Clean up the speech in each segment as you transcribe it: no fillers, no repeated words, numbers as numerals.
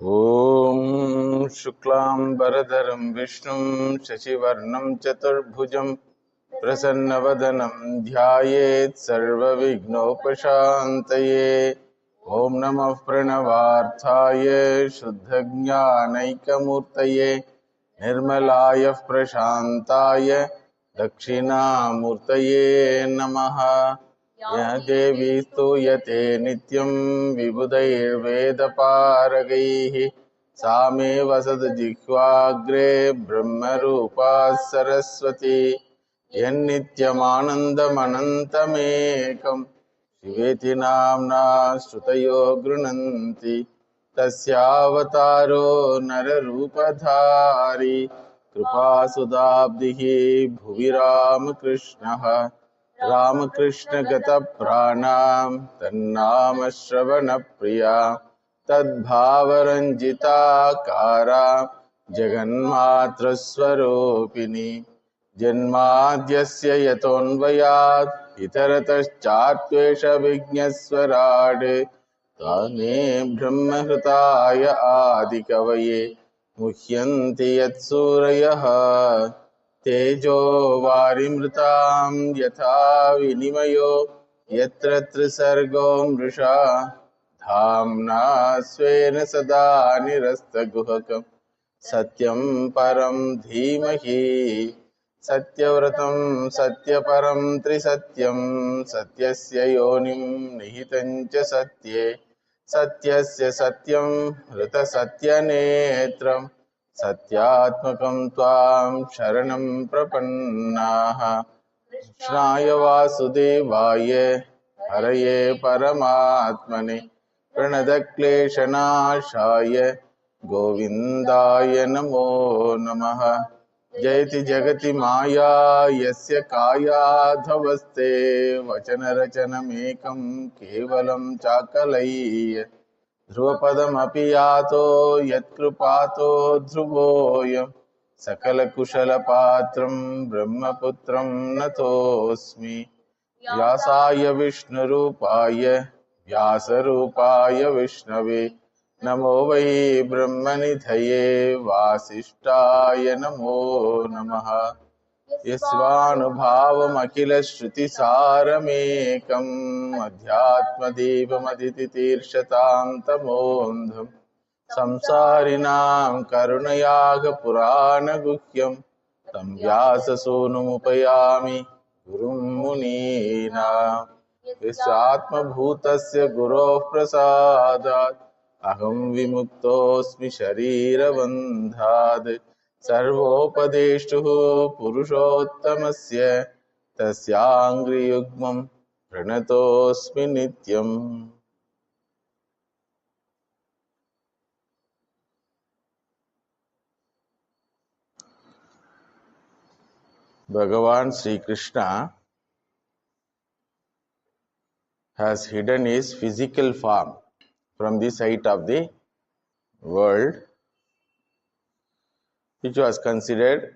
Om Shuklam Bharadharam Vishnum Shashivarnam Chaturbhujam Prasannavadanam Dhyayet Sarva Vignopashantaye. Om Namah Pranavarthaye Shuddhajnanaikamurtaye Nirmalaya Prashantaye Dakshinamurtaye Namaha. Ya Devi Stuyate Nityam Vibhudairvedaparagaihi Same Vasad Jihvagre Brahmarupa Saraswati Yannityamanandamanantamekam Shiveti Namna Shrutayo Grunanti Tasyavataro Nararupadhari Kripa Sudabdihi Bhuviram Krishnaha Ramakrishna Gata Pranam Tannama Shravana Priya Tadbhavaranjita Kara Jaganmatra Swaropini Janmadyasya Yatonvayat Itarataschatvesha Vignaswarade Tane Brahmahritaya Adikavaye Muhyanti Yatsurayaha Tejo Varimritam Yatha Vinimayo Yatra Trisargo Mrisha Dhamna Svena Sada Nirasta Guhakam Satyam Param Dhimahi Satyavratam Satyaparam Trisatyam Satyasya Yonim Nihitancha Satye Satyasya Satyam Rita Satyanetram Satyatmakam Tvam Sharanam Prapannaha Krishnaya Vasudevaya Haraye Paramatmane Pranadakleshanashaya Govindaya Namo Namaha Jayati Jagati Maya Yasya Kaya Dhavaste Vachana Rachanamekam Kevalam Chakalaya Dhruvapadamapi yato yatkrupato dhruvoyam Sakala Kushala Patram Brahmaputram Natosmi Vyasaya Vishnurupaya Vyasarupaya Vishnave Namo Vai Brahmanidhaye Vasishtaya Namo Namaha Yasvanubhavam Akila Shruti Saramekam Adhyatma Devam Adititirshatam Tamondham Samsarinam Karunayaga Purana Guhyam Tam Vyasa Sonumupayami Gurum Munina Yasatma Bhutasya Guru Prasadat Aham Vimuktosmi Sharira Bandhad Sarvopadeshtuhu Purushottamasya Tasyangri Yugmam Pranatosmi Nityam. Bhagavan Sri Krishna has hidden his physical form from the sight of the world, which was considered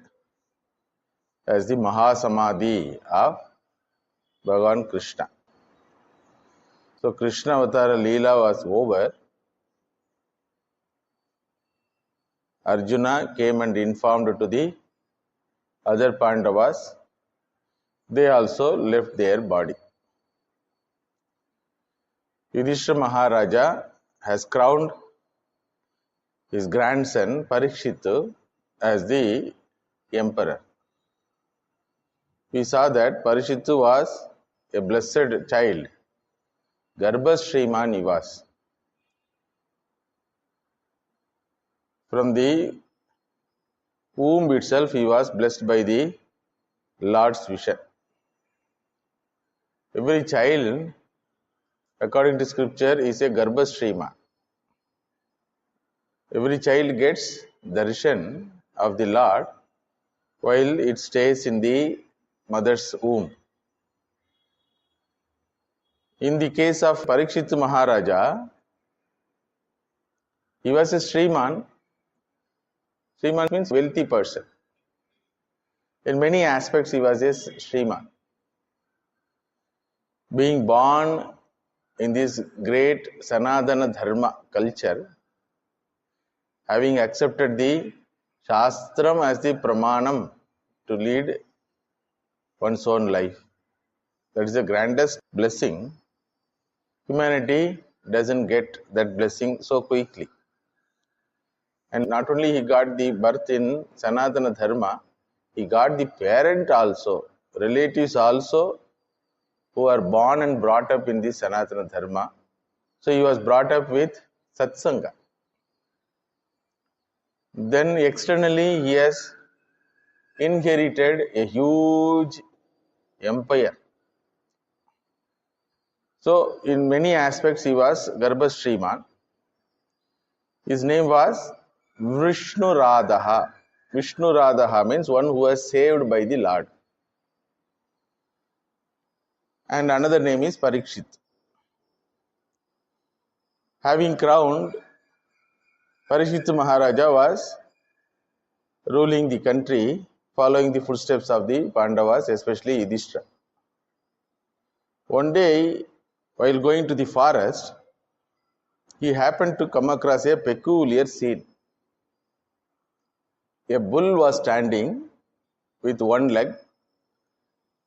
as the Mahasamadhi of Bhagavan Krishna. So Krishna Avatara Leela was over. Arjuna came and informed to the other Pandavas. They also left their body. Yudhishthira Maharaja has crowned his grandson Parikshit as the emperor. We saw that Parikshit was a blessed child. Garbha Shriman he was. From the womb itself he was blessed by the Lord's vision. Every child, according to scripture, is a Garbha Shrima. Every child gets darshan of the Lord while it stays in the mother's womb. In the case of Parikshit Maharaja, he was a Sriman. Sriman means wealthy person. In many aspects, he was a Sriman. Being born in this great Sanatana Dharma culture, having accepted the Shastram as the Pramanam to lead one's own life. That is the grandest blessing. Humanity doesn't get that blessing so quickly. And not only he got the birth in Sanatana Dharma, he got the parent also, relatives also, who are born and brought up in the Sanatana Dharma. So he was brought up with Satsanga. Then externally he has inherited a huge empire. So in many aspects he was Garbhashriman. His name was Vishnu Radha. Vishnu Radha means one who was saved by the Lord. And another name is Parikshit. Having crowned, Parikshit Maharaja was ruling the country, following the footsteps of the Pandavas, especially Yudhishthira. One day, while going to the forest, he happened to come across a peculiar scene. A bull was standing with one leg,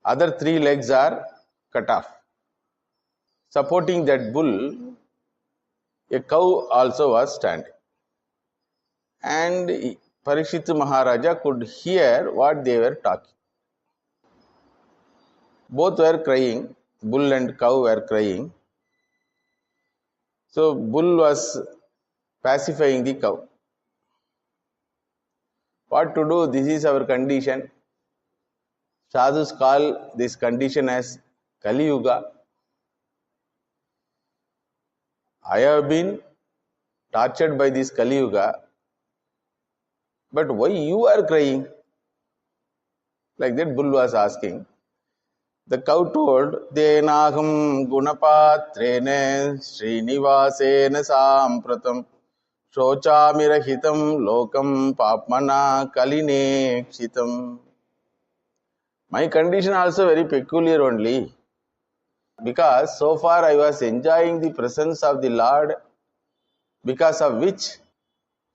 other three legs are cut off. Supporting that bull, a cow also was standing. And Parikshit Maharaja could hear what they were talking. Both were crying, bull and cow were crying. So bull was pacifying the cow. What to do? This is our condition. Sadhus call this condition as Kali Yuga. I have been tortured by this Kali Yuga, but why you are crying? Like that bull was asking. The cow told, Denaham gunapatrene Srinivasena sampratam Shochamirhitam lokam papmana kalinekshitam. My condition also very peculiar only, because so far I was enjoying the presence of the Lord, because of which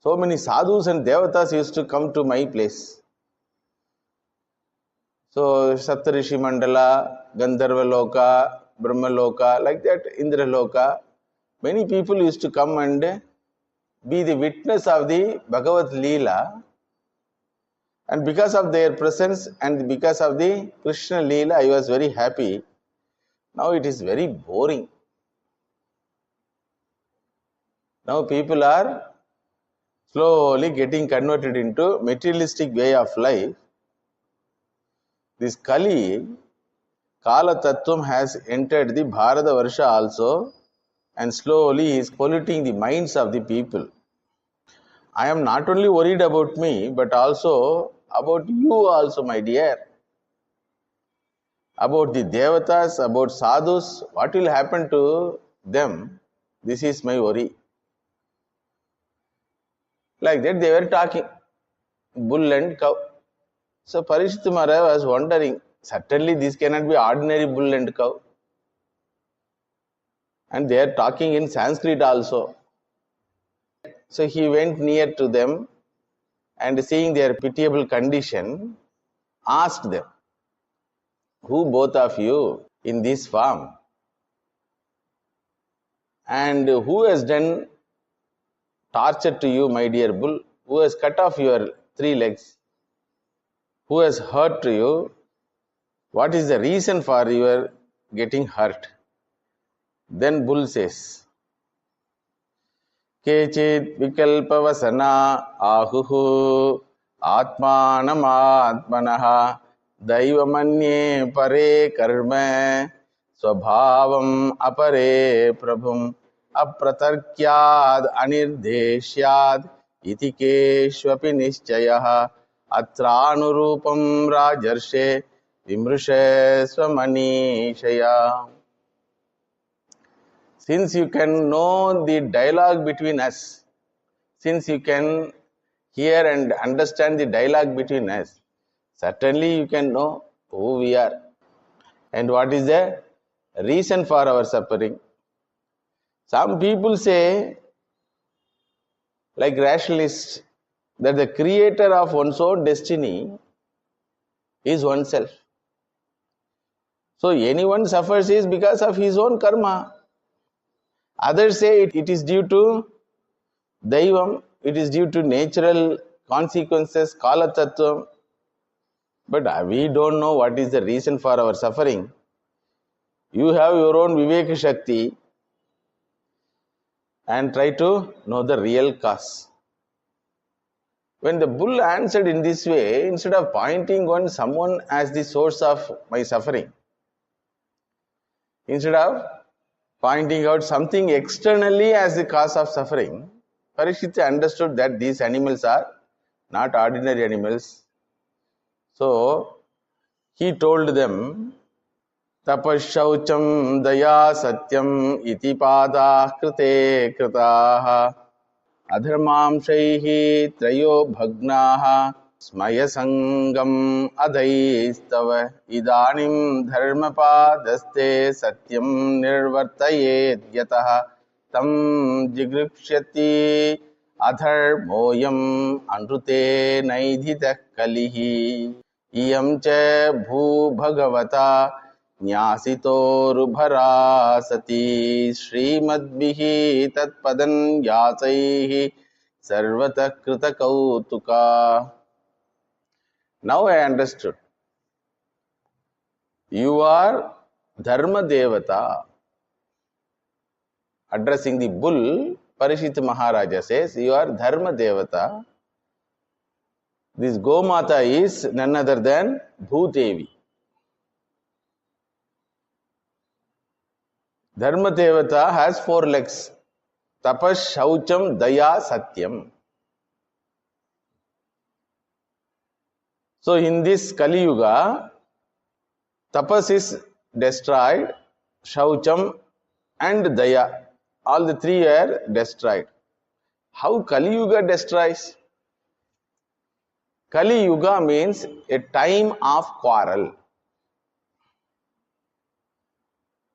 so many sadhus and devatas used to come to my place. So Saptarishi Mandala, Gandharva Loka, Brahma Loka, like that, Indra Loka, many people used to come and be the witness of the Bhagavat Leela. And because of their presence and because of the Krishna Leela, I was very happy. Now it is very boring. Now people are slowly getting converted into materialistic way of life. This Kali, Kala Tattvam has entered the Bharata Varsha also, and slowly is polluting the minds of the people. I am not only worried about me, but also about you also, my dear. About the Devatas, about Sadhus, what will happen to them? This is my worry. Like that they were talking, bull and cow. So Parikshit Maharaj was wondering, certainly this cannot be ordinary bull and cow. And they are talking in Sanskrit also. So he went near to them and seeing their pitiable condition, asked them, who both of you in this form? And who has done torture to you, my dear bull? Who has cut off your three legs? Who has hurt to you? What is the reason for your getting hurt? Then bull says, Kechit vikalpavasana ahuhu atmanam atmanaha daivamanye pare karma swabhavam apare prabhum apratarkyad anirdeshyad iti keshvapi nischayah atranurupam rajarshe vimrushe swamanishaya. Since you can know the dialogue between us, since you can hear and understand the dialogue between us, certainly you can know who we are and what is the reason for our suffering. Some people say, like rationalists, that the creator of one's own destiny is oneself. So anyone suffers is because of his own karma. Others say it is due to Daivam, it is due to natural consequences, Kala Tattvam. But we don't know what is the reason for our suffering. You have your own Viveka Shakti and try to know the real cause. When the bull answered in this way, instead of pointing on someone as the source of my suffering, instead of pointing out something externally as the cause of suffering, Parikshit understood that these animals are not ordinary animals. So he told them, Tapashaucham daya satyam iti pada krite kritaha adharmamshaihi trayo bhagnaha smaya adhaistava idanim dharmapadaste satyam nirvartayet yataha tam jigrikshati adharmoyam anrute naidhita kalihi iyam cha bhu bhagavata न्यासितोरुभरासति श्रीमद्भिः तत्पदं यासैः सर्वतः कृतकौतुका. Now I understood. You are Dharma Devata. Addressing the bull, Parikshit Maharaja says, you are Dharma Devata. This Gomata is none other than Bhudevi. Dharma Devata has 4 legs. Tapas, Shaucham, Daya, Satyam. So in this Kali Yuga, Tapas is destroyed, Shaucham and Daya. All the 3 are destroyed. How Kali Yuga destroys? Kali Yuga means a time of quarrel.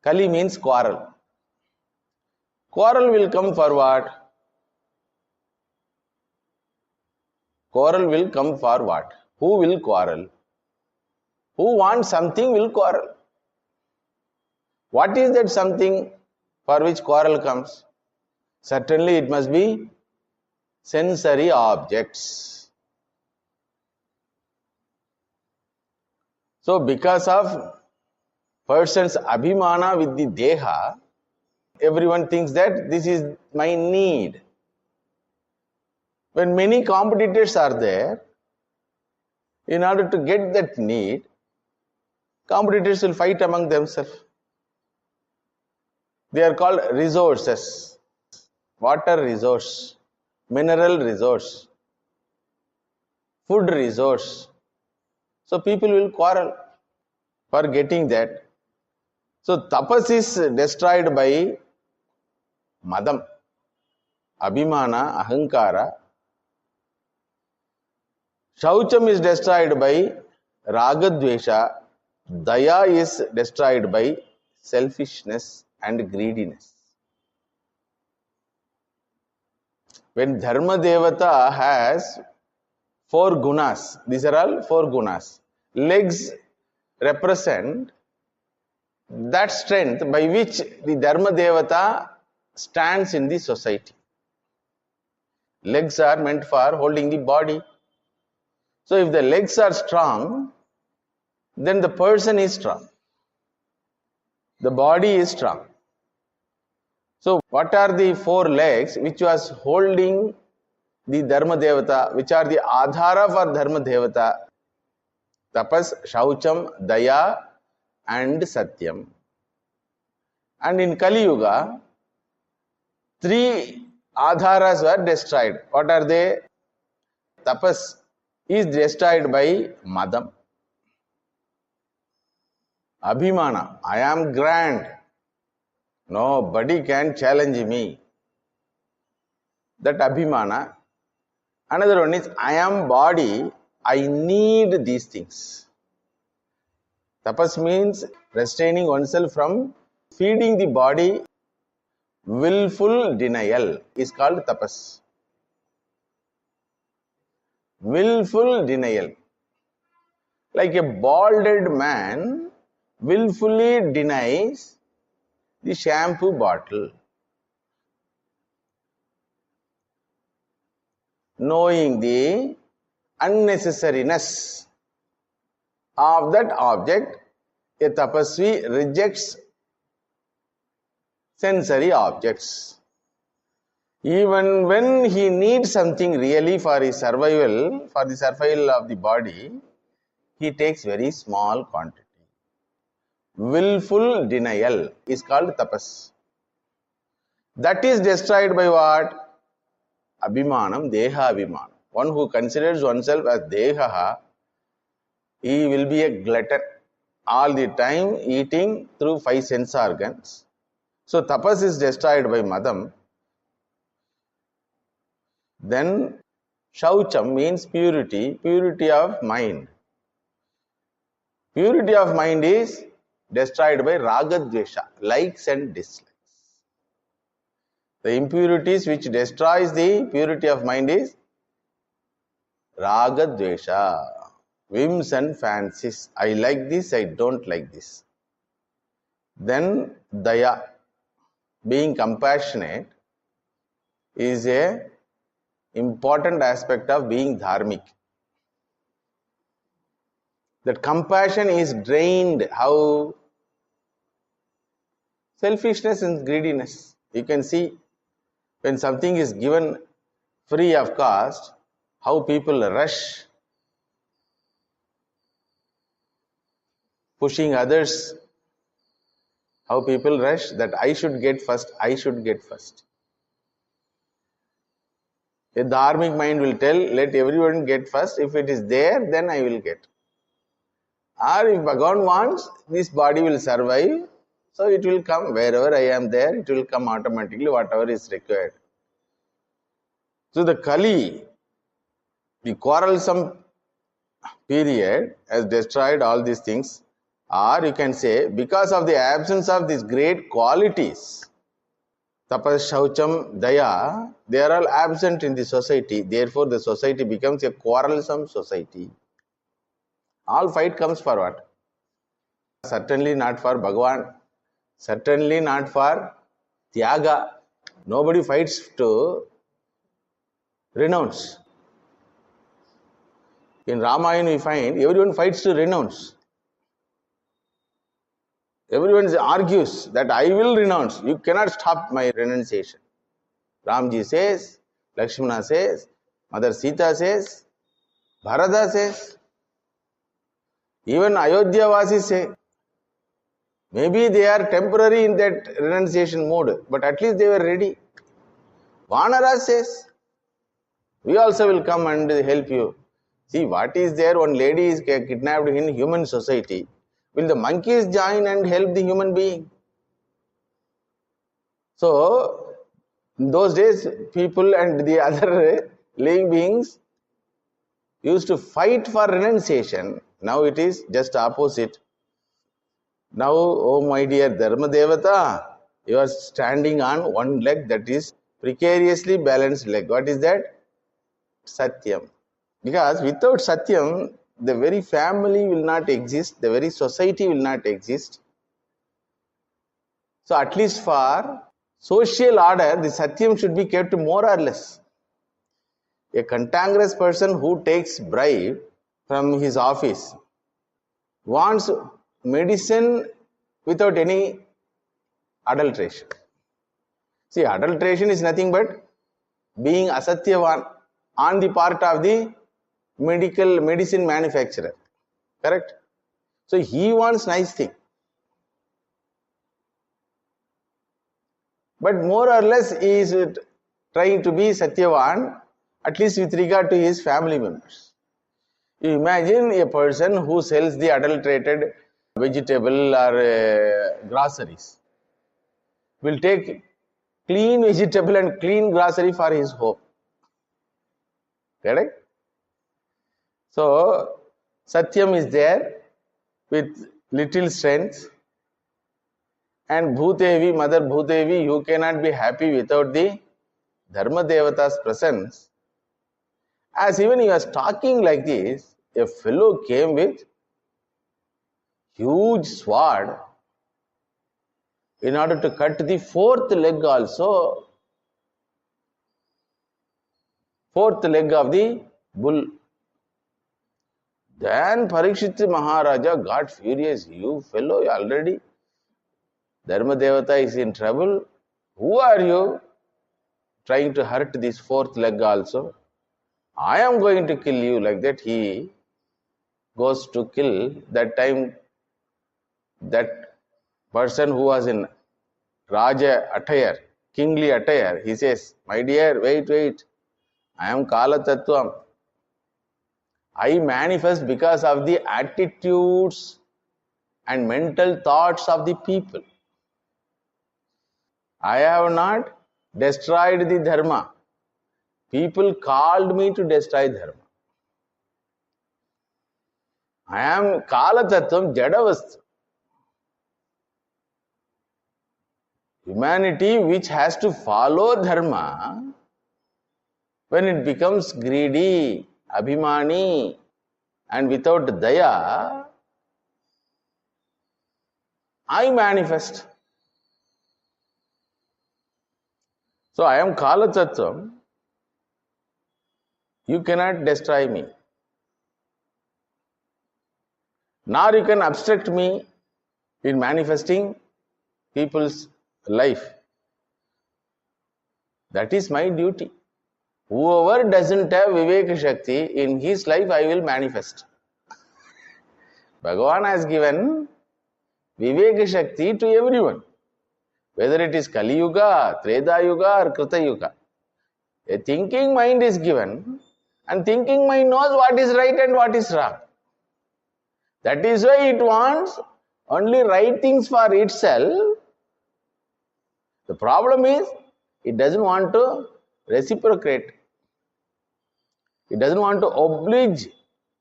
Kali means quarrel. Quarrel will come for what? Quarrel will come for what? Who will quarrel? Who wants something will quarrel. What is that something for which quarrel comes? Certainly it must be sensory objects. So because of person's abhimana with the deha, everyone thinks that this is my need. When many competitors are there, in order to get that need, competitors will fight among themselves. They are called resources. Water resource, mineral resource, food resource. So people will quarrel for getting that. So tapas is destroyed by madam, abhimana, ahankara. Shaucham is destroyed by ragadvesha. Daya is destroyed by selfishness and greediness. When Dharma Devata has 4 gunas, these are all 4 gunas. Legs represent that strength by which the Dharma Devata stands in the society. Legs are meant for holding the body. So if the legs are strong, then the person is strong. The body is strong. So what are the 4 legs which was holding the Dharma Devata, which are the Adhara for Dharma Devata? Tapas, Shaucham, Daya and Satyam. And in Kali Yuga, 3 Adharas were destroyed. What are they? Tapas is destroyed by Madam. Abhimana, I am grand. Nobody can challenge me. That Abhimana. Another one is, I am body. I need these things. Tapas means restraining oneself from feeding the body. Willful denial is called tapas. willful denial. Like a balded man willfully denies the shampoo bottle, knowing the unnecessariness of that object. A tapasvi rejects sensory objects. Even when he needs something really for his survival, for the survival of the body, he takes very small quantity. Willful denial is called tapas. That is destroyed by what? Abhimanam, deha abhimanam. One who considers oneself as deha, he will be a glutton, all the time eating through 5 sense organs. So tapas is destroyed by madam. Then shaucham means purity, purity of mind. Purity of mind is destroyed by ragadvesha, likes and dislikes. The impurities which destroys the purity of mind is ragadvesha, whims and fancies. I like this, I don't like this. Then daya, being compassionate, is a important aspect of being dharmic. That compassion is drained. How? Selfishness and greediness. You can see when something is given free of cost, how people rush, pushing others, how people rush that I should get first, I should get first. A dharmic mind will tell, let everyone get first. If it is there, then I will get. Or if Bhagavan wants, this body will survive. So it will come. Wherever I am there, it will come automatically, whatever is required. So the Kali, the quarrelsome period, has destroyed all these things. Or you can say, because of the absence of these great qualities, tapas, shaucham, daya, they are all absent in the society. Therefore, the society becomes a quarrelsome society. All fight comes for what? Certainly not for Bhagavan. Certainly not for Tyaga. Nobody fights to renounce. In Ramayana we find everyone fights to renounce. Everyone argues that I will renounce. You cannot stop my renunciation. Ramji says, Lakshmana says, Mother Sita says, Bharata says, even Ayodhya Vasis say. Maybe they are temporary in that renunciation mode, but at least they were ready. Vanara says, we also will come and help you. See, what is there? One lady is kidnapped in human society. Will the monkeys join and help the human being? So, in those days, people and the other living beings used to fight for renunciation. Now it is just opposite. Now, oh my dear Dharma Devata, you are standing on one leg, that is precariously balanced leg. What is that? Satyam. Because without Satyam, the very family will not exist, the very society will not exist. So at least for social order, the Satyam should be kept more or less. A cantankerous person who takes bribe from his office wants medicine without any adulteration. See, adulteration is nothing but being asatyavan on the part of the medicine manufacturer. Correct? So he wants nice thing. But more or less he is trying to be satyavan, at least with regard to his family members. You imagine a person who sells the adulterated vegetable or groceries will take clean vegetable and clean grocery for his home. Correct? So, Satyam is there with little strength, and Bhutevi, Mother Bhutevi, you cannot be happy without the Dharma Devata's presence. As even he was talking like this, a fellow came with huge sword in order to cut the fourth leg also, fourth leg of the bull. Then Parikshit Maharaja got furious. You fellow, already Dharma Devata is in trouble. Who are you trying to hurt this fourth leg also? I am going to kill you. Like that he goes to kill. That time that person who was in Raja attire, kingly attire, he says, my dear, wait. I am Kala Tattvam. I manifest because of the attitudes and mental thoughts of the people. I have not destroyed the dharma. People called me to destroy dharma. I am Kala Tattvam Jadavastu. Humanity which has to follow dharma, when it becomes greedy, abhimani, and without daya, I manifest. So I am Kala Tattvam. You cannot destroy me. Nor you can obstruct me in manifesting people's life. That is my duty. Whoever doesn't have Viveka Shakti, in his life I will manifest. Bhagavan has given Viveka Shakti to everyone. Whether it is Kali Yuga, Treda Yuga or Krita Yuga. A thinking mind is given, and thinking mind knows what is right and what is wrong. That is why it wants only right things for itself. The problem is, it doesn't want to reciprocate. It doesn't want to oblige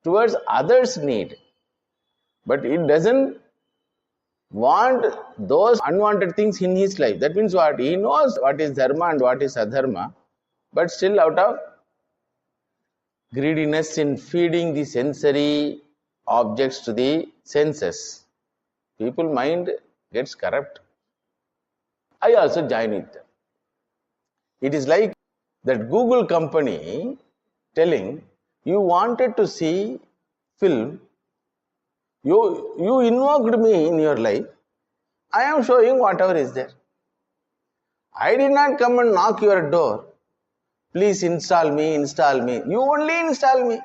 towards others' need. But it doesn't want those unwanted things in his life. That means what? He knows what is dharma and what is adharma, but still out of greediness in feeding the sensory objects to the senses, people's mind gets corrupt. I also join with them. It is like that Google company telling, you wanted to see film, you invoked me in your life, I am showing whatever is there. I did not come and knock your door. Please install me. You only install me.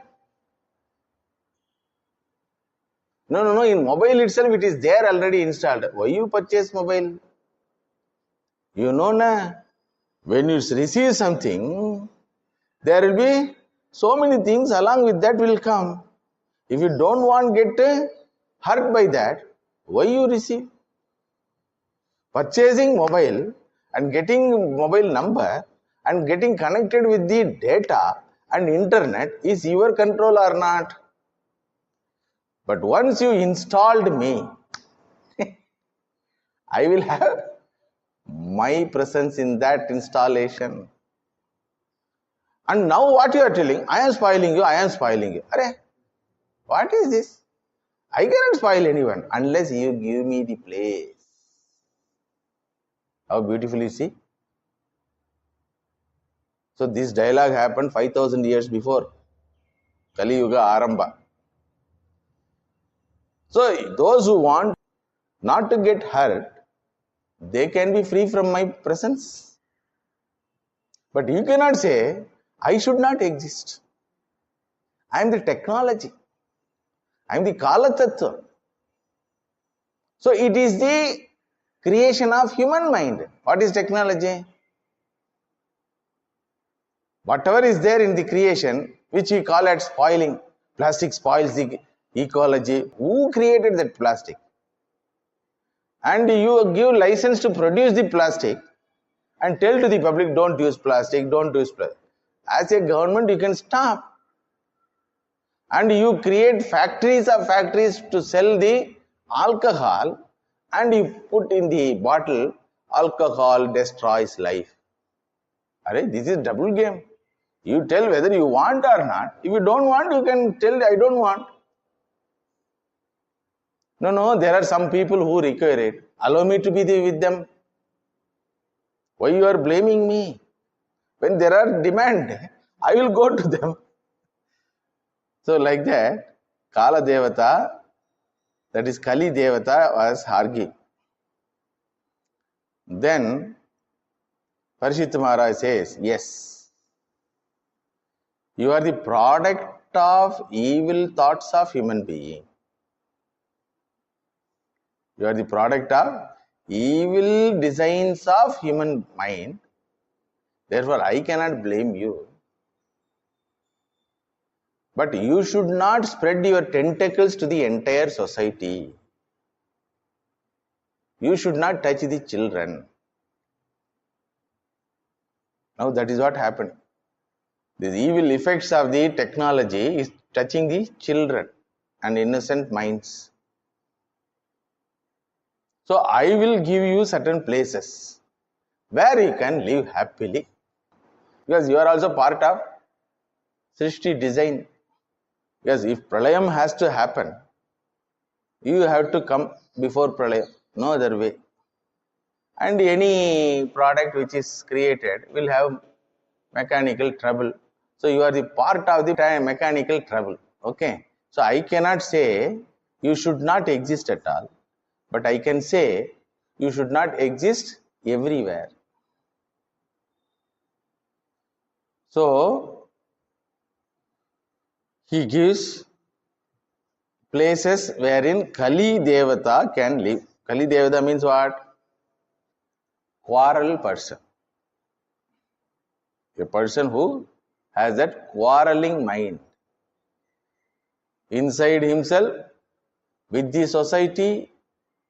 No. In mobile itself, it is there already installed. Why you purchase mobile? You know, na, when you receive something, there will be so many things along with that will come. If you don't want to get hurt by that, why you receive? Purchasing mobile and getting mobile number and getting connected with the data and internet is your control or not? But once you installed me, I will have my presence in that installation. And now what you are telling, I am spoiling you. Arey, what is this? I cannot spoil anyone unless you give me the place. How beautiful you see? So this dialogue happened 5,000 years before Kali Yuga Arambha. So those who want not to get hurt, they can be free from my presence. But you cannot say, I should not exist. I am the technology. I am the Kala Tattva. So it is the creation of human mind. What is technology? Whatever is there in the creation, which we call as spoiling. Plastic spoils the ecology. Who created that plastic? And you give license to produce the plastic and tell to the public, don't use plastic. As a government, you can stop. And you create factories to sell the alcohol, and you put in the bottle, alcohol destroys life. This is double game. You tell whether you want or not. If you don't want, you can tell I don't want. No, there are some people who require it. Allow me to be with them. Why you are blaming me? When there are demand, I will go to them. So like that, Kala Devata, that is Kali Devata, was arguing. Then Parishit Maharaj says, yes, you are the product of evil thoughts of human being. You are the product of evil designs of human mind. Therefore, I cannot blame you. But you should not spread your tentacles to the entire society. You should not touch the children. Now that is what happened. The evil effects of the technology is touching the children and innocent minds. So I will give you certain places where you can live happily. Because you are also part of Srishti design. Because if Pralayam has to happen, you have to come before Pralayam. No other way. And any product which is created will have mechanical trouble. So you are the part of the mechanical trouble. Okay. So I cannot say you should not exist at all. But I can say you should not exist everywhere. So he gives places wherein Kali Devata can live. Kali Devata means what? Quarrel person. A person who has that quarreling mind. Inside himself, with the society,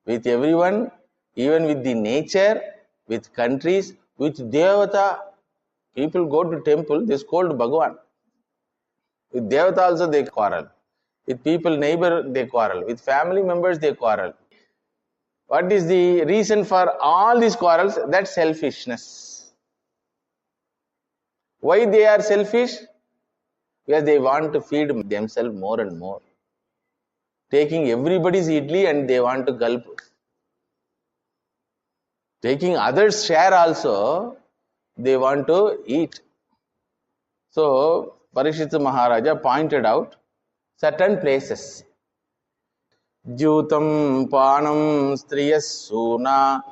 with everyone, even with the nature, with countries, with Devata. People go to temple, they scold Bhagavan. With Devata also they quarrel. With people, neighbor, they quarrel. With family members, they quarrel. What is the reason for all these quarrels? That's selfishness. Why they are selfish? Because they want to feed themselves more and more. Taking everybody's idli and they want to gulp. Taking others' share also, they want to eat. So, Parikshit Maharaja pointed out certain places. Jyutam panam striyas suna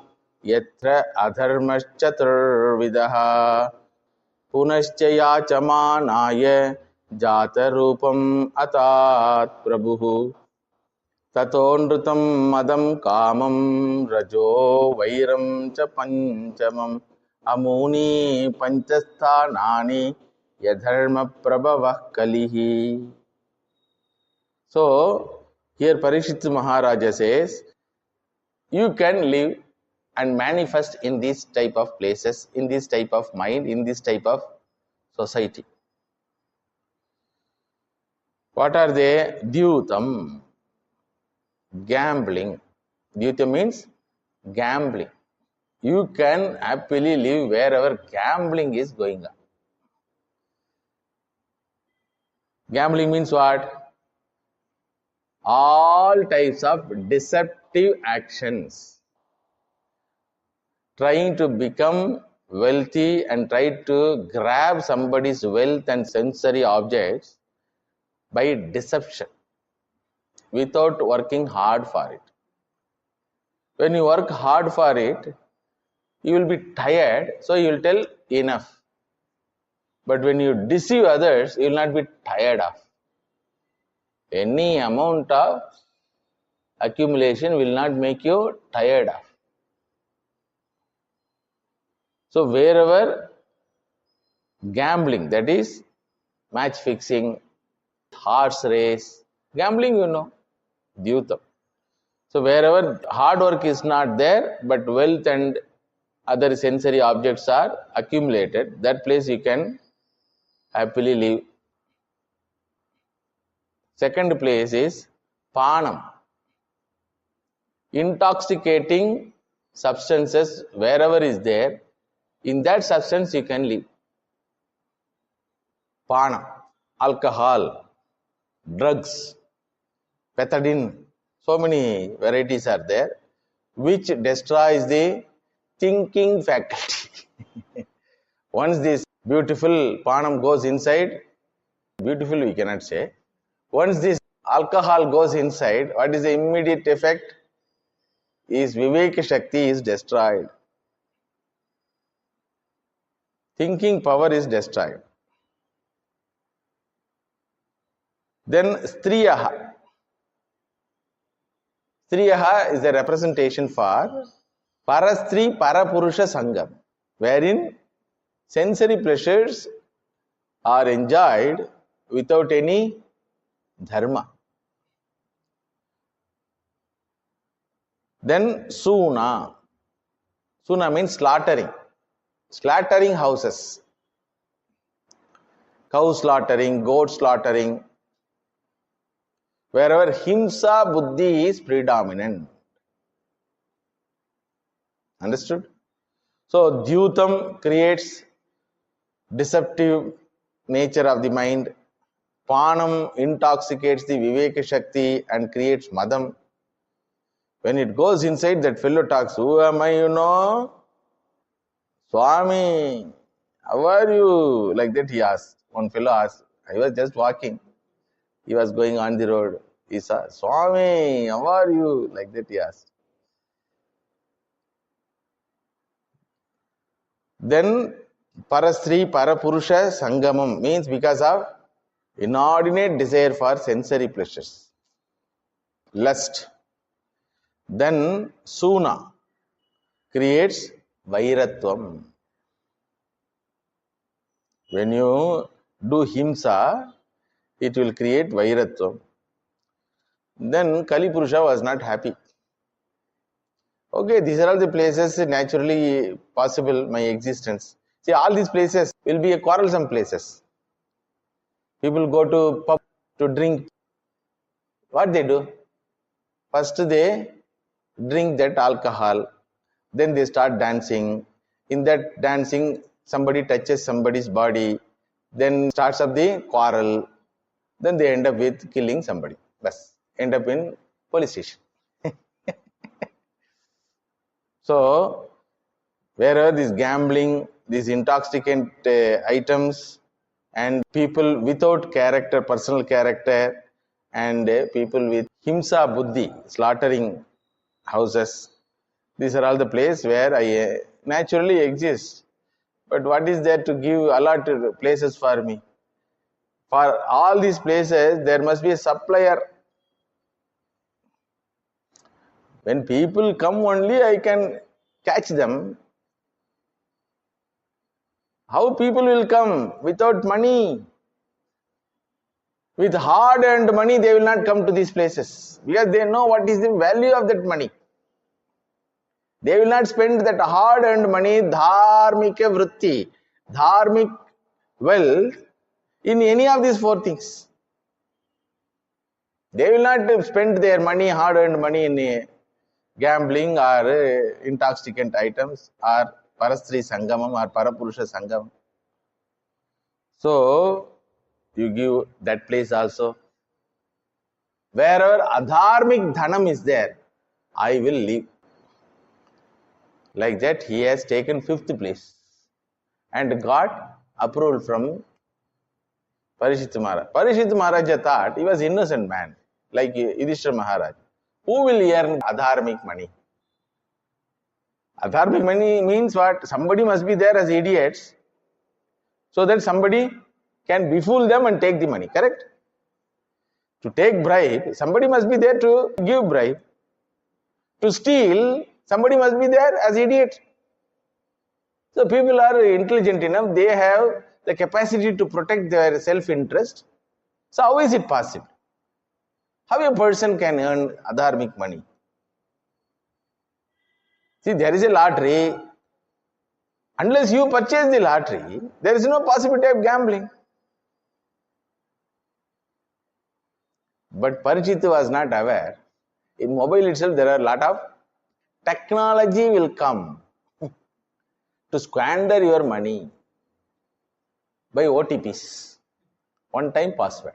yatra adharmaschaturvidaha punascha yachamanaya jata rupam atat prabhu tatondrutam madam kamam rajo vairam cha panchamam amuni panchasthanani yadharma prabhavah kalihi. So, here Parikshit Maharaja says, you can live and manifest in this type of places, in this type of mind, in this type of society. What are they? Dyutam, gambling. Dyutam means gambling. You can happily live wherever gambling is going on. Gambling means what? All types of deceptive actions. Trying to become wealthy and try to grab somebody's wealth and sensory objects by deception without working hard for it. When you work hard for it, you will be tired, so you will tell enough. But when you deceive others, you will not be tired of. Any amount of accumulation will not make you tired of. So wherever gambling, that is match fixing, horse race, gambling, Dyutam. So wherever hard work is not there, but wealth and other sensory objects are accumulated, that place you can happily live. Second place is Panam. Intoxicating substances, wherever is there, in that substance you can live. Pana, alcohol, drugs, pethidine, so many varieties are there, which destroys the thinking faculty. Once this beautiful panam goes inside, beautiful we cannot say, once this alcohol goes inside, what is the immediate effect? Is Viveka Shakti is destroyed. Thinking power is destroyed. Then Striyaha. Striyaha is a representation for Parastri Parapurusha Sangam, wherein sensory pleasures are enjoyed without any dharma. Then Suna. Suna means slaughtering. Slaughtering houses. Cow slaughtering, goat slaughtering. Wherever Himsa Buddhi is predominant. Understood? So, Dhyutam creates deceptive nature of the mind. Panam intoxicates the Viveka Shakti and creates Madam. When it goes inside, that fellow talks, who am I, you know? Swami, how are you? Like that he asked. One fellow asked, I was just walking. He was going on the road. He saw, Swami, how are you? Like that he asked. Then Parastri Parapurusha Sangamam means because of inordinate desire for sensory pleasures. Lust. Then Suna creates Vairatvam. When you do Himsa, it will create Vairatvam. Then Kali Purusha was not happy. Okay, these are all the places naturally possible, my existence. See, all these places will be a quarrelsome places. People go to pub to drink. What they do? First they drink that alcohol. Then they start dancing. In that dancing, somebody touches somebody's body. Then starts up the quarrel. Then they end up with killing somebody. Bas, end up in police station. So, wherever this gambling, these intoxicant items, and people without character, personal character, and people with himsa buddhi, slaughtering houses, these are all the places where I naturally exist. But what is there to give allotted places for me? For all these places, there must be a supplier. When people come only, I can catch them. How people will come without money? With hard-earned money, they will not come to these places because they know what is the value of that money. They will not spend that hard-earned money, dharmika vritti, dharmic wealth, in any of these four things. They will not spend their money, hard-earned money, in gambling or intoxicant items or parastri sangamam or parapurusha sangamam. So, you give that place also. Wherever adharmic dhanam is there, I will leave. Like that, he has taken 5th place and got approval from Parishit Maharaj. Parishit Maharaj thought he was innocent man, like Yudhishthira Maharaj. Who will earn adharmic money? Adharmic money means what? Somebody must be there as idiots, so that somebody can befool them and take the money, correct? To take bribe, somebody must be there to give bribe. To steal, somebody must be there as idiot. So people are intelligent enough, they have the capacity to protect their self-interest. So how is it possible? How a person can earn adharmic money? See, there is a lottery. Unless you purchase the lottery, there is no possibility of gambling. But Parishit was not aware. In mobile itself, there are a lot of technology will come to squander your money by OTPs. one-time password.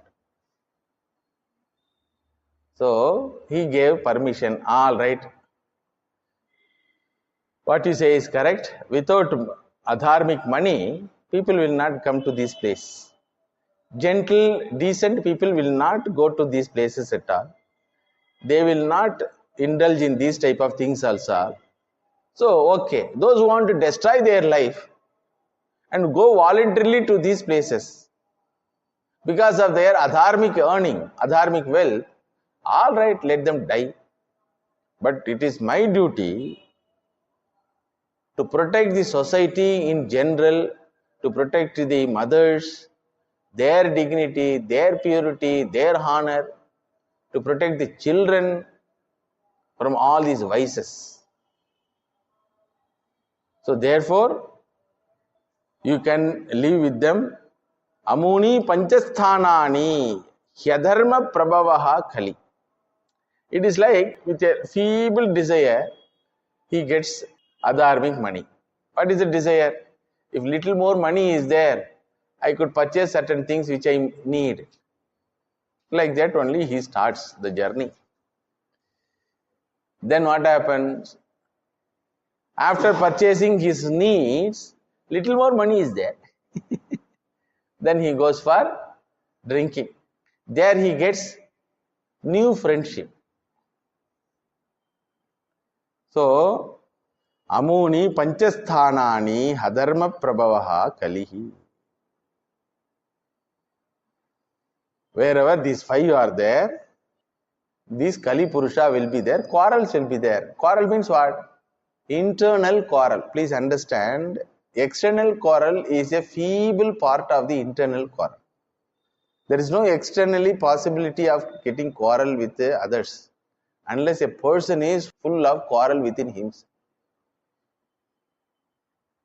So he gave permission. All right. What you say is correct. Without adharmic money, people will not come to this place. Gentle, decent people will not go to these places at all. They will not indulge in these type of things also. So, okay, those who want to destroy their life and go voluntarily to these places because of their adharmic earning, adharmic wealth, all right, let them die. But it is my duty to protect the society in general, to protect the mothers, their dignity, their purity, their honor, to protect the children from all these vices. So therefore, you can live with them. Amuni panchasthanani hyadharma prabhavaha khali. It is like with a feeble desire, he gets adharmic money. What is the desire? If little more money is there, I could purchase certain things which I need. Like that only he starts the journey. Then what happens? After purchasing his needs, little more money is there. Then he goes for drinking. There he gets new friendship. So, amuni panchasthanani hadharma prabhavaha kalihi. Wherever these five are there, this Kali Purusha will be there, quarrels will be there. Quarrel means what? Internal quarrel. Please understand, external quarrel is a feeble part of the internal quarrel. There is no externally possibility of getting quarrel with others unless a person is full of quarrel within himself.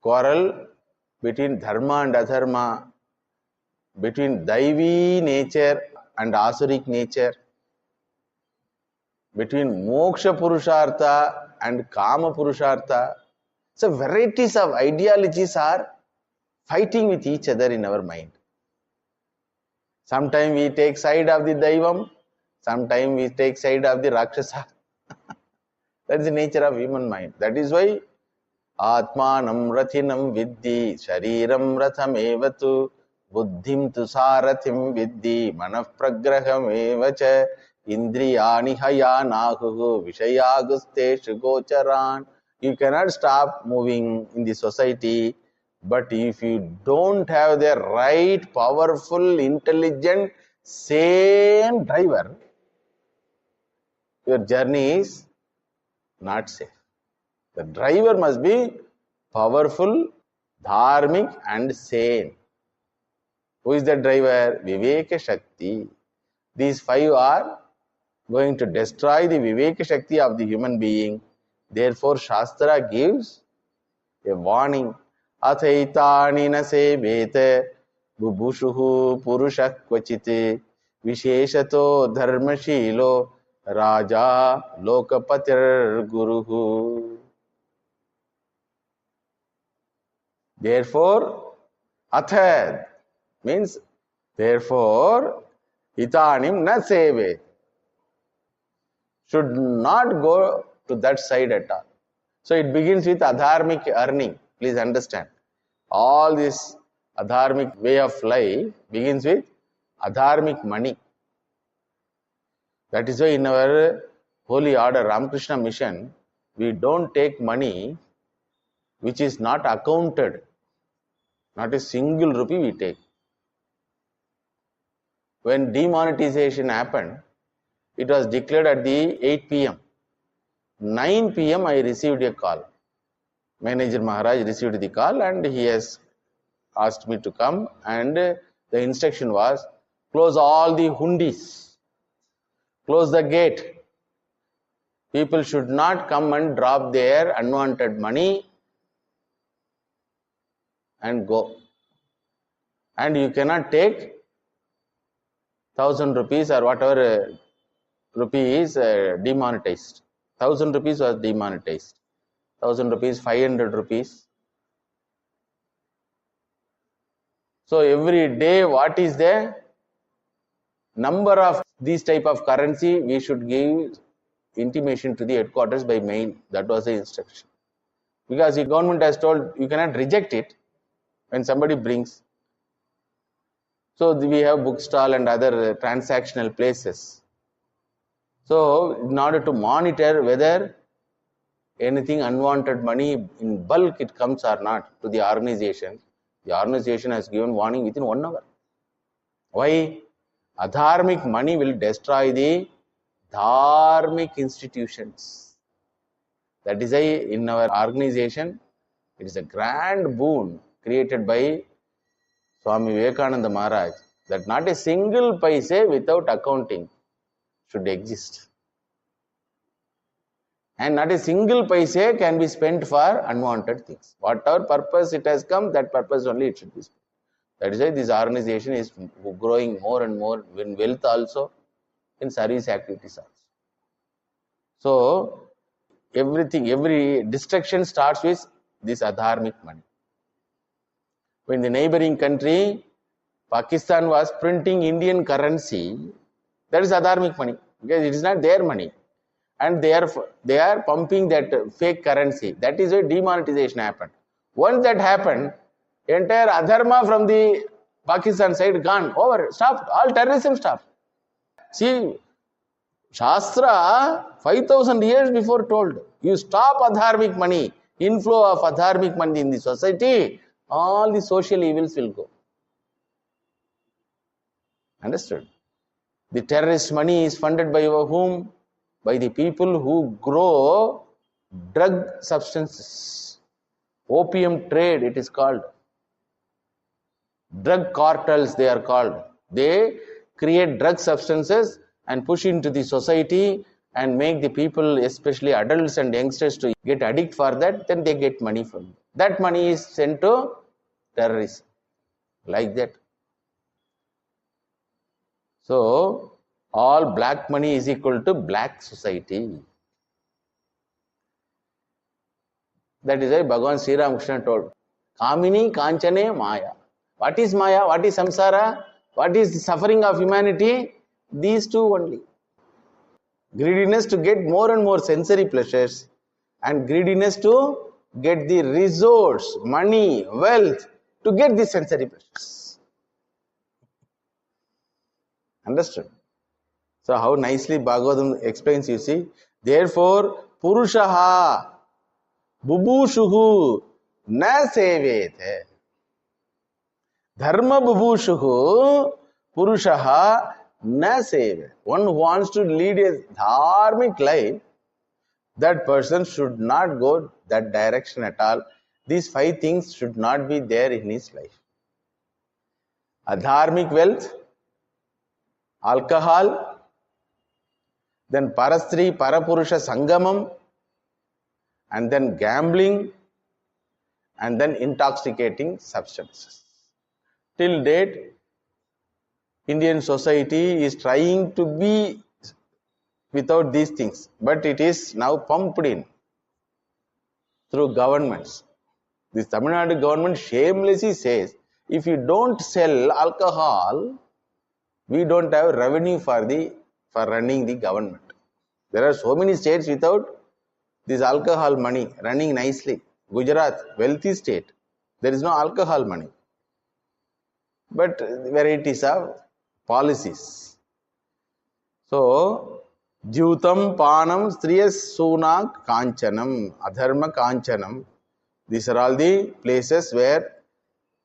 Quarrel between dharma and adharma, between daivi nature and asuric nature, between moksha purushartha and kama purushartha. So varieties of ideologies are fighting with each other in our mind. Sometimes we take side of the Daivam, sometimes we take side of the Rakshasa. That is the nature of human mind. That is why Atmanam Rathinam Viddhi Shariram Ratham Evatu Buddhim Tu Sarathim Viddhi Manah Pragraham Evacha Indriyani Hayanahu Vishayagusteshu Gocharan. You cannot stop moving in the society, but if you don't have the right, powerful, intelligent, sane driver, your journey is not safe. The driver must be powerful, dharmic and sane. Who is the driver? Viveka Shakti. These five are going to destroy the Viveka Shakti of the human being. Therefore, Shastra gives a warning. Athaitani na sevete bubushuhu purushak kvachite visheshato dharmashilo raja lokapatir guruhu. Therefore, athad means therefore, hitanim na seve should not go to that side at all. So it begins with adharmic earning. Please understand. All this adharmic way of life begins with adharmic money. That is why in our holy order, Ramakrishna mission, we don't take money which is not accounted. Not a single rupee we take. When demonetization happened, it was declared at the 8 p.m. 9 p.m. I received a call. Manager Maharaj received the call and he has asked me to come, and the instruction was close all the hundis, close the gate. People should not come and drop their unwanted money and go. And you cannot take 1,000 rupees or whatever rupee is demonetized. 1,000 rupees was demonetized. 1,000 rupees, 500 rupees. So every day what is there? number of these type of currency, we should give intimation to the headquarters by mail. That was the instruction. Because the government has told you cannot reject it when somebody brings. So we have bookstall and other transactional places. So in order to monitor whether anything unwanted money in bulk it comes or not to the organization has given warning within 1 hour. Why? Adharmic money will destroy the dharmic institutions. That is why in our organization, it is a grand boon created by Swami Vivekananda Maharaj that not a single paise without accounting should exist. And not a single paise can be spent for unwanted things. Whatever purpose it has come, that purpose only it should be spent. That is why this organization is growing more and more in wealth also, in service activities also. So, every destruction starts with this adharmic money. When the neighboring country, Pakistan, was printing Indian currency, that is adharmic money, because it is not their money. And they are pumping that fake currency. That is why demonetization happened. Once that happened, entire adharma from the Pakistan side gone, over, stopped, all terrorism stopped. See, Shastra 5,000 years before told, you stop adharmic money, inflow of adharmic money in the society, all the social evils will go. Understood? The terrorist money is funded by whom? By the people who grow drug substances. Opium trade, it is called. Drug cartels, they are called. They create drug substances and push into the society and make the people, especially adults and youngsters, to get addict for that. Then they get money from it. That money is sent to terrorism. Like that. So, all black money is equal to black society. That is why Bhagavan Sri Ramakrishna told, Kamini Kanchane Maya. What is Maya? What is Samsara? What is the suffering of humanity? These two only. Greediness to get more and more sensory pleasures, and greediness to get the resource, money, wealth, to get the sensory pleasures. Understood? So how nicely Bhagavatam explains, you see. Therefore, Purushaha Bubushuhu Na Sevete. Dharma Bubushuhu Purushaha Na Sevete. One who wants to lead a dharmic life, that person should not go that direction at all. These 5 things should not be there in his life. Adharmic wealth, alcohol, then Parastri, Parapurusha Sangamam, and then gambling, and then intoxicating substances. Till date, Indian society is trying to be without these things, but it is now pumped in through governments. The Tamil Nadu government shamelessly says, if you don't sell alcohol, we don't have revenue for running the government. There are so many states without this alcohol money running nicely. Gujarat, wealthy state, there is no alcohol money. But varieties of policies. So, Jyutam, Panam, Striyas, Sunak, Kanchanam, Adharma, Kanchanam. These are all the places where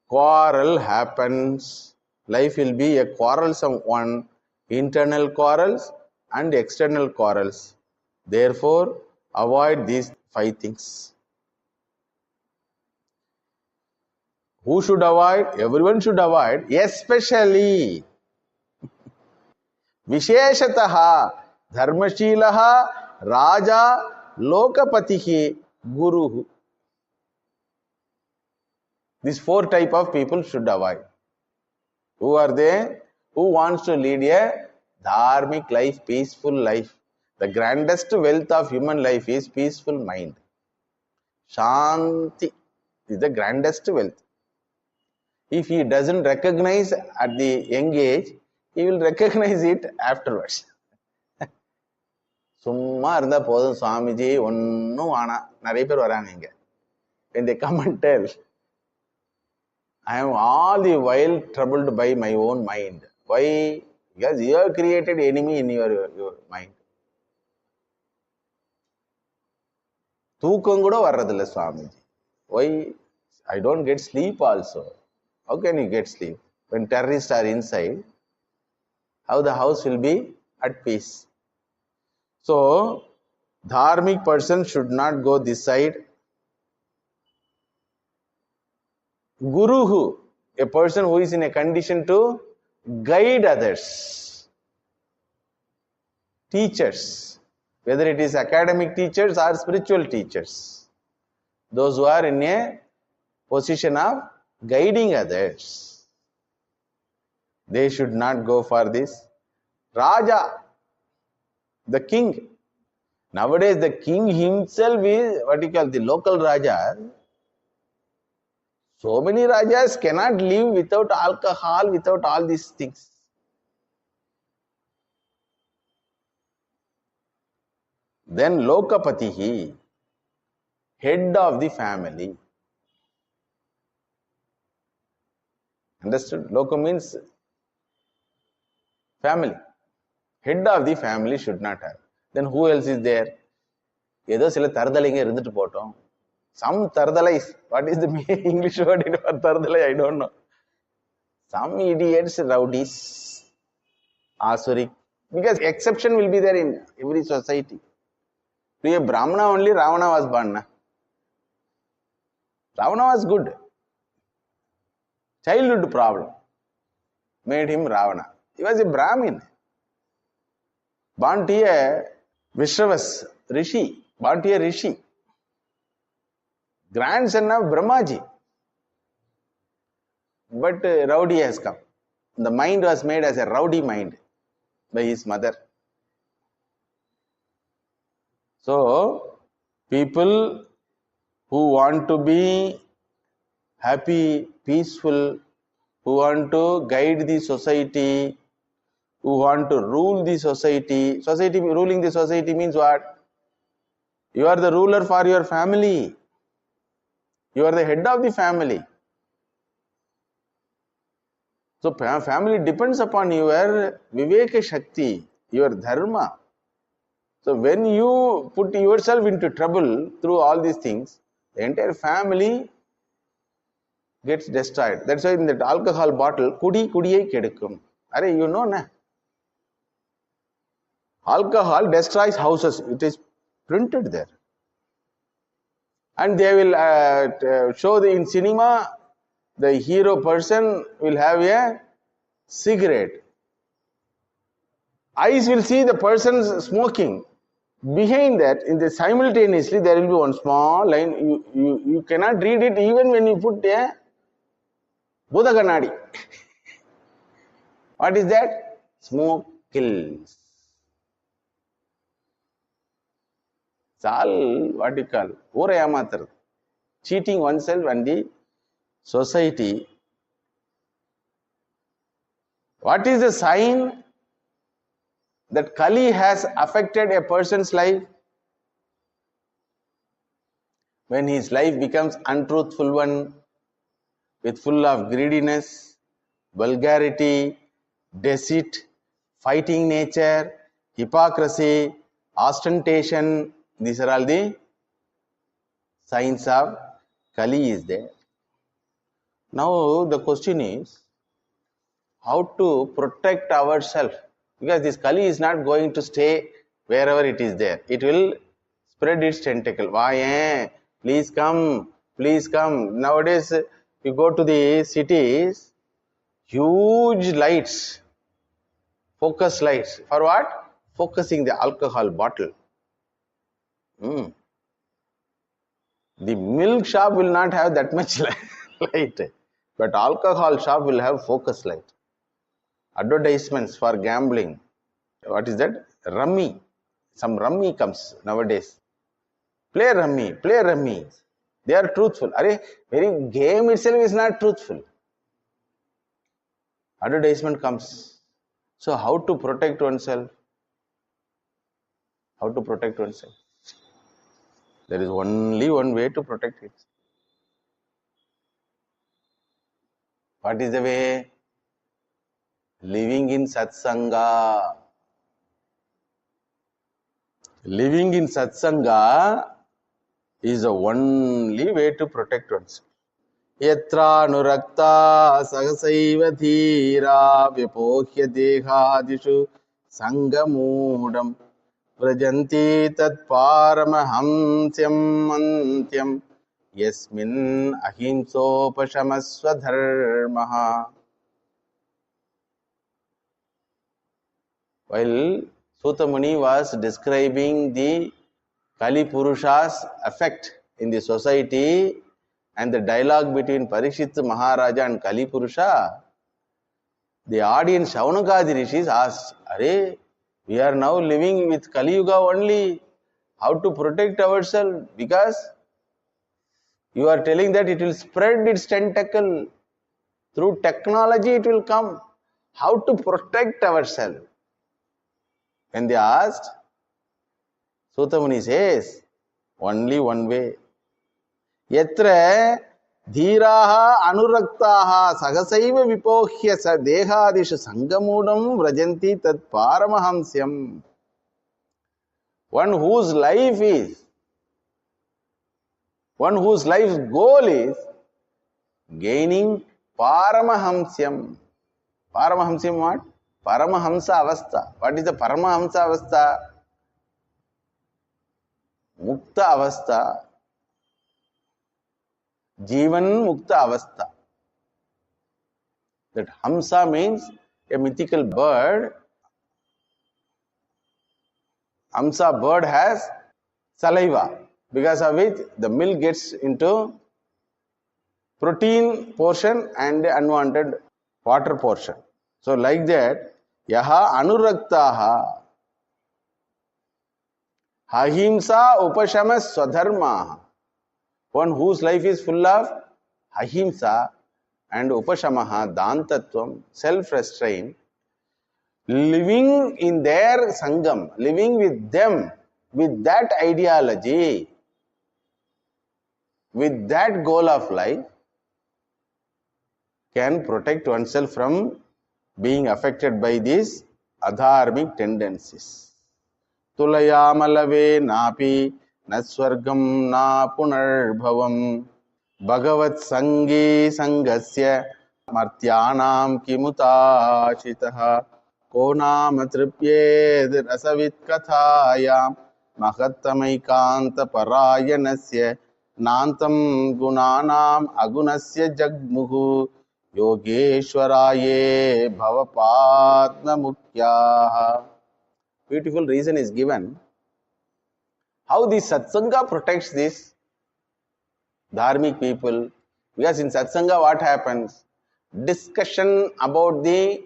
quarrel happens. Life will be a quarrelsome one, internal quarrels and external quarrels. Therefore, avoid these 5 things. Who should avoid? Everyone should avoid, especially Visheshataha Dharmashilaha Raja Lokapatihi Guruhu. These 4 type of people should avoid. Who are they? Who wants to lead a dharmic life, peaceful life? The grandest wealth of human life is peaceful mind. Shanti is the grandest wealth. If he doesn't recognize at the young age, he will recognize it afterwards. சும்மா இருந்தா போதும் சுவாமிஜி, ஒன்னும் ஆனா. நிறைய பேர் வராங்க இங்க. When they come and tell, I am all the while troubled by my own mind. Why? Because you have created enemy in your mind. தூக்கம் கூட வர்றதில்லை Swamiji. Why? I don't get sleep also. How can you get sleep? When terrorists are inside, how the house will be at peace? So, dharmic person should not go this side. Guruhu, a person who is in a condition to guide others. Teachers, whether it is academic teachers or spiritual teachers, those who are in a position of guiding others, they should not go for this. Raja, the king. Nowadays the king himself is what you call the local Raja. So many Rajas cannot live without alcohol, without all these things. Then Lokapatihi, head of the family. Understood? Loka means family. Head of the family should not have. Then who else is there? ஏதோ சில தருதலைங்க இருந்துட்டு போட்டோம். Some tardalais. What is the English word for tardalai? I don't know. Some idiots, rowdies, asuric. Because exception will be there in every society. To a Brahmana only Ravana was born. Ravana was good. Childhood problem made him Ravana. He was a Brahmin. Born to a Vishravas, Rishi. Born to a Rishi. Grandson of Brahmaji. But rowdy has come. The mind was made as a rowdy mind by his mother. So, people who want to be happy, peaceful, who want to guide the society, who want to rule the society. Ruling the society means what? You are the ruler for your family. You are the head of the family. So family depends upon your Viveka Shakti, your Dharma. So when you put yourself into trouble through all these things, the entire family gets destroyed. That's why in that alcohol bottle, kudiyai kedukkum. Are you know na? Alcohol destroys houses. It is printed there. And they will show in cinema, the hero person will have a cigarette. Eyes will see the person smoking. Behind that, simultaneously, there will be one small line. You cannot read it even when you put a Buddha. What is that? Smoke kills. It's all what you call Urayamatar. Cheating oneself and the society. What is the sign that Kali has affected a person's life? When his life becomes untruthful one, with full of greediness, vulgarity, deceit, fighting nature, hypocrisy, ostentation. These are all the signs of Kali is there. Now the question is how to protect ourselves, because this Kali is not going to stay wherever it is there. It will spread its tentacle. Why? Please come, please come. Nowadays, you go to the cities, huge lights, focus lights. For what? Focusing the alcohol bottle. The milk shop will not have that much light, but alcohol shop will have focus light. Advertisements for gambling. What is that? Rummy. Some rummy comes nowadays. Play rummy, play rummy. They are truthful. Very game itself is not truthful. Advertisement comes. So how to protect oneself? How to protect oneself? There is only one way to protect it. What is the way? Living in satsanga. Living in satsanga is the only way to protect oneself. Yatra nurakta sahasaiva dhira vipohya dehadishu sangamudam prajanti tat paramahamsyam antyam yasmin ahimsopashamasva dharmaha. While Sutta Muni was describing the Kali Purusha's effect in the society and the dialogue between Parikshit Maharaja and Kali Purusha, the audience Shaunakadi Rishis asked, Are, we are now living with Kali Yuga only. How to protect ourselves? Because you are telling that it will spread its tentacle. Through technology it will come. How to protect ourselves? When they asked, Sutta Muni says, only one way. Yatra dhiraha anuraktaha sagasaiva vipohya dehadishu sangamudam vrajanti tat paramahamsyam. One whose life's goal is gaining paramahamsyam. Paramahamsyam what? Paramahamsa avastha. What is the Paramahamsa avastha? Mukta avastha. Jivan Mukta avastha. That Hamsa means a mythical bird. Hamsa bird has saliva, because of which the milk gets into protein portion and unwanted water portion. So like that, yaha anuraktaha ahimsa upashama swadharma. One whose life is full of ahimsa and upashamaha, dantatvam, self-restraint, living in their sangam, living with them, with that ideology, with that goal of life, can protect oneself from being affected by these adharmic tendencies. Tulayamalave napi naswargam na punarbhavam bhagavat sangi sangasya martyanam kimutashitaha konam tripyed rasavit kathayam mahatamaikanta parayanasya nantam gunanam agunasya jagmuhu yogeshwaraye bhavapadna mukhyaha. Beautiful reason is given how the satsanga protects these dharmic people. Because in satsanga what happens? Discussion about the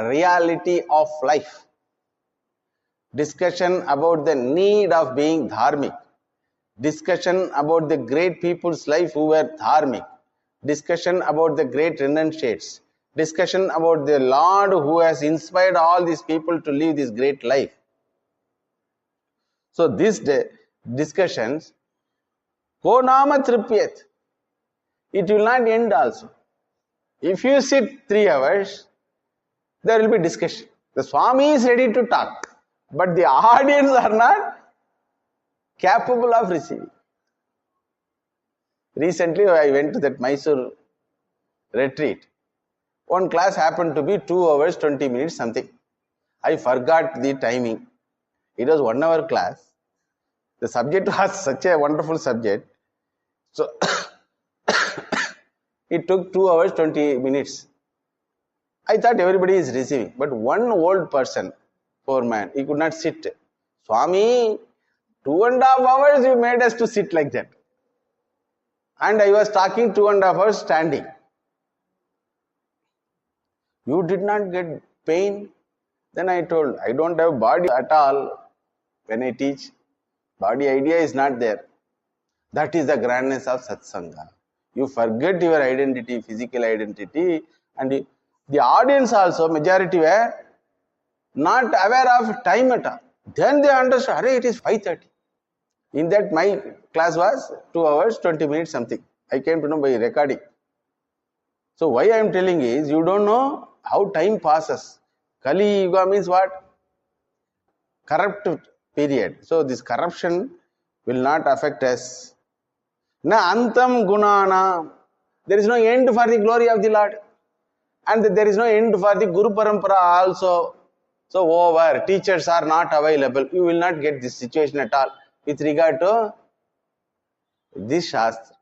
reality of life. Discussion about the need of being dharmic. Discussion about the great people's life who were dharmic. Discussion about the great renunciates. Discussion about the Lord who has inspired all these people to live this great life. So these discussions, ko nama tripyat, it will not end also. If you sit 3 hours, there will be discussion. The Swami is ready to talk, but the audience are not capable of receiving. Recently, I went to that Mysore retreat. One class happened to be 2 hours, 20 minutes, something. I forgot the timing. It was 1 hour class. The subject was such a wonderful subject. So, it took 2 hours, 20 minutes. I thought everybody is receiving. But one old person, poor man, he could not sit. Swami, 2.5 hours you made us to sit like that. And I was talking 2.5 hours standing. You did not get pain? Then I told, I don't have body at all when I teach. Body idea is not there. That is the grandness of satsanga. You forget your identity, physical identity, and the audience also, majority were not aware of time at all. Then they understood, "Arey, it is 5:30. In that, my class was 2 hours, 20 minutes, something. I came to know by recording. So why I am telling is, you don't know how time passes. Kali Yuga means what? Corrupt period. So this corruption will not affect us. Na antam gunana. There is no end for the glory of the Lord. And there is no end for the Guru Parampara also. So over. Teachers are not available. You will not get this situation at all. With regard to this Shastra.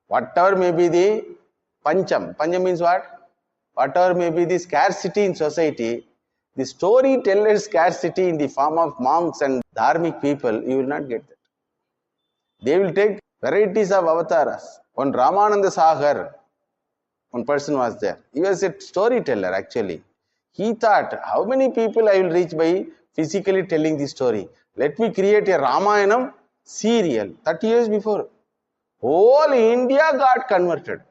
Whatever may be the Pancham. Pancham means what? Whatever may be the scarcity in society, the storyteller scarcity in the form of monks and dharmic people, you will not get that. They will take varieties of avatars. One Ramananda Sagar, one person was there. He was a storyteller actually. He thought, how many people I will reach by physically telling the story? Let me create a Ramayanam serial. 30 years before, whole India got converted.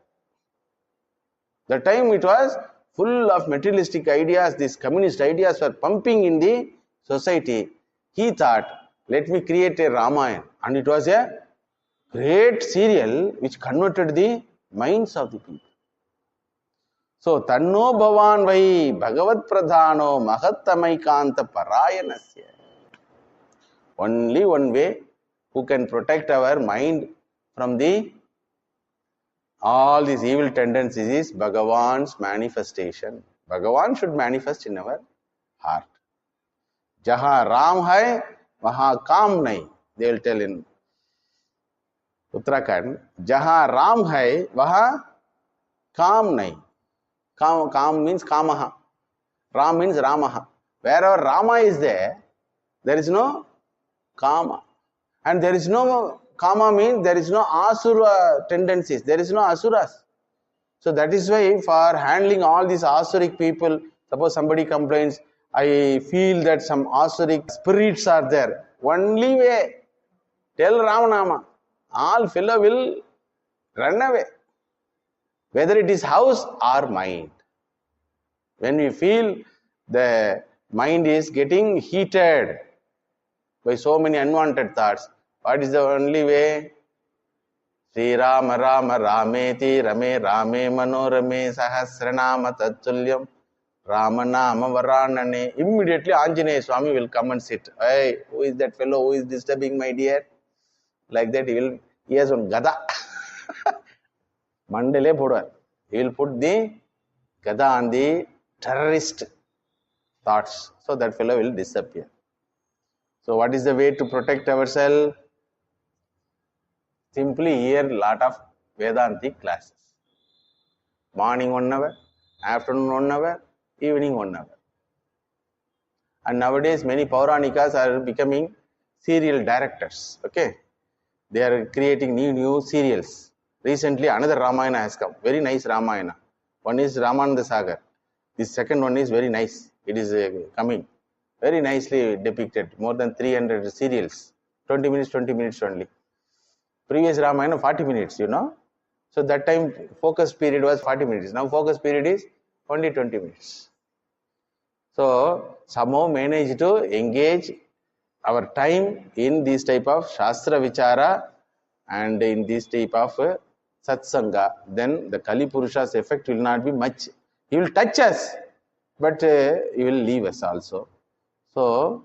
The time it was full of materialistic ideas, these communist ideas were pumping in the society. He thought, let me create a Ramayana. And it was a great serial which converted the minds of the people. So, Tanno Bhavan Vai Bhagavat Pradhano Mahattamaikanta Parayanasya. Only one way who can protect our mind from the all these evil tendencies is Bhagavan's manifestation. Bhagavan should manifest in our heart. Jaha Ram hai, waha Kam nahi. They will tell in Uttarakhand. Jaha Ram hai, waha Kam nahi. Kam means Kamaha. Ram means Ramaha. Wherever Rama is there is no Kama. And there is no Kama means there is no Asura tendencies. There is no Asuras. So that is why for handling all these Asuric people, suppose somebody complains, I feel that some Asuric spirits are there. Only way, tell Ramanama. All fellow will run away. Whether it is house or mind. When we feel the mind is getting heated by so many unwanted thoughts, what is the only way? Sri Rama Rama Rameti Rame Rame Manorame Sahasranama Tattulyam Ramanama Varanane. Immediately Anjaneya Swami will come and sit. Hey, who is that fellow who is disturbing my dear? Like that he has one Gada. Mandale Podwar. He will put the Gada on the terrorist thoughts. So that fellow will disappear. So what is the way to protect ourselves? Simply hear lot of Vedantic classes. Morning 1 hour, afternoon 1 hour, evening 1 hour. And nowadays many Pauranikas are becoming serial directors. Okay, they are creating new serials. Recently another Ramayana has come. Very nice Ramayana. One is Ramananda Sagar. The second one is very nice. It is coming. Very nicely depicted. More than 300 serials. 20 minutes only. Previous Ramayana 40 minutes, you know. So that time focus period was 40 minutes. Now focus period is only 20 minutes. So somehow manage to engage our time in this type of Shastra Vichara and in this type of Satsanga. Then the Kali Purusha's effect will not be much. He will touch us, but he will leave us also. So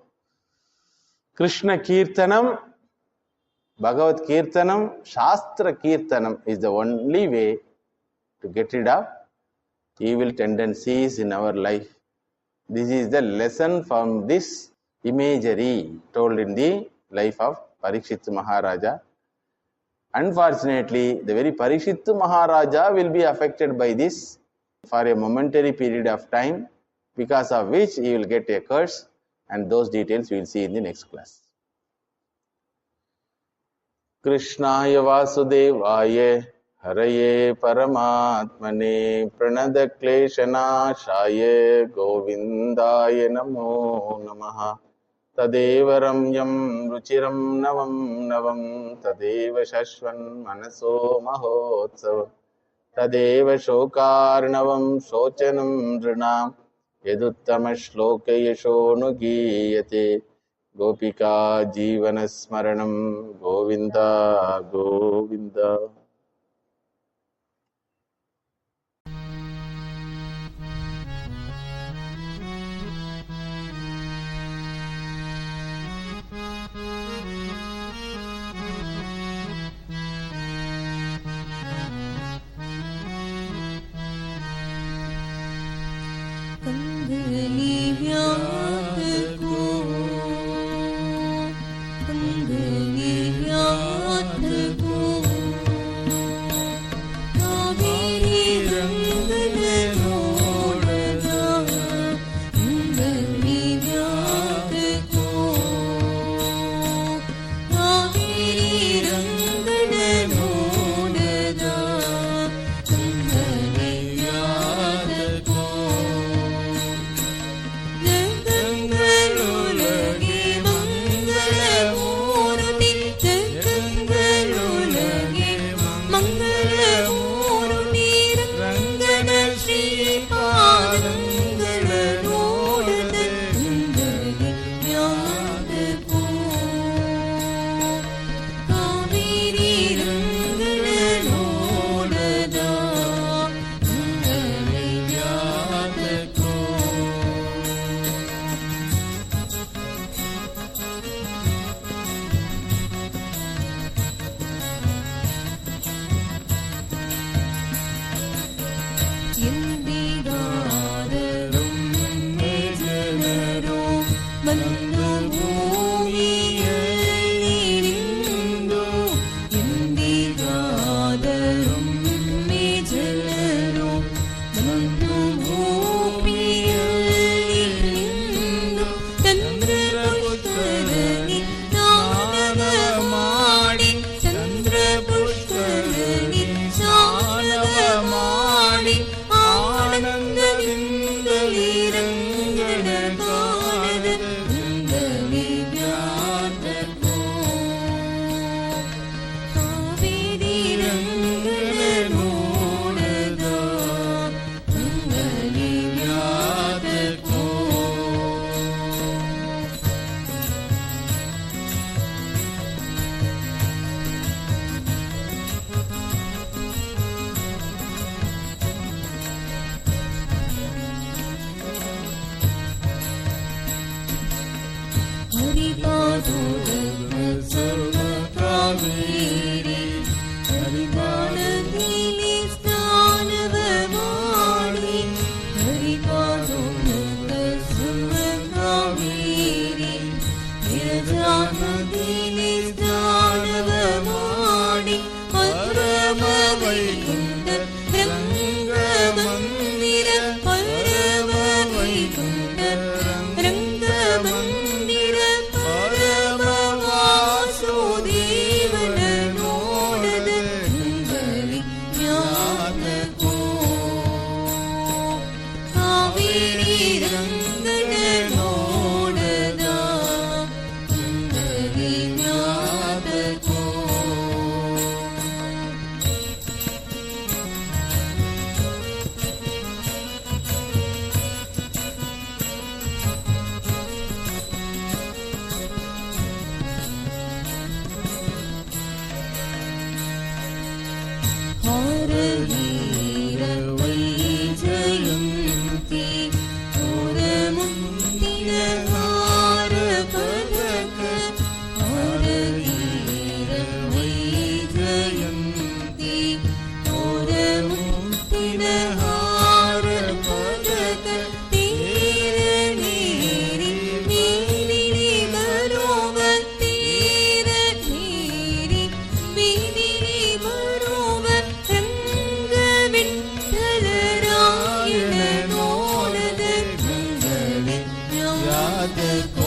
Krishna Kirtanam, Bhagavad Kirtanam, Shastra Kirtanam is the only way to get rid of evil tendencies in our life. This is the lesson from this imagery told in the life of Parikshit Maharaja. Unfortunately, the very Parikshit Maharaja will be affected by this for a momentary period of time, because of which he will get a curse, and those details we will see in the next class. Krishnaya Vasudevaya Haraye Paramatmane Pranada Kleshanashaya Govindaya Namo Namaha Tadeva Ramyam Ruchiram Navam Tadeva Shashvan Manaso Mahotsavam Tadeva Shokarnavam Shochanam Drinam ಯದುತ್ತಮಶ್ಲೋಕೆ ಯಶೋನುಗೀಯತೆ Gopika ಜೀವನಸ್ಮರಣಂ Govinda Govinda. the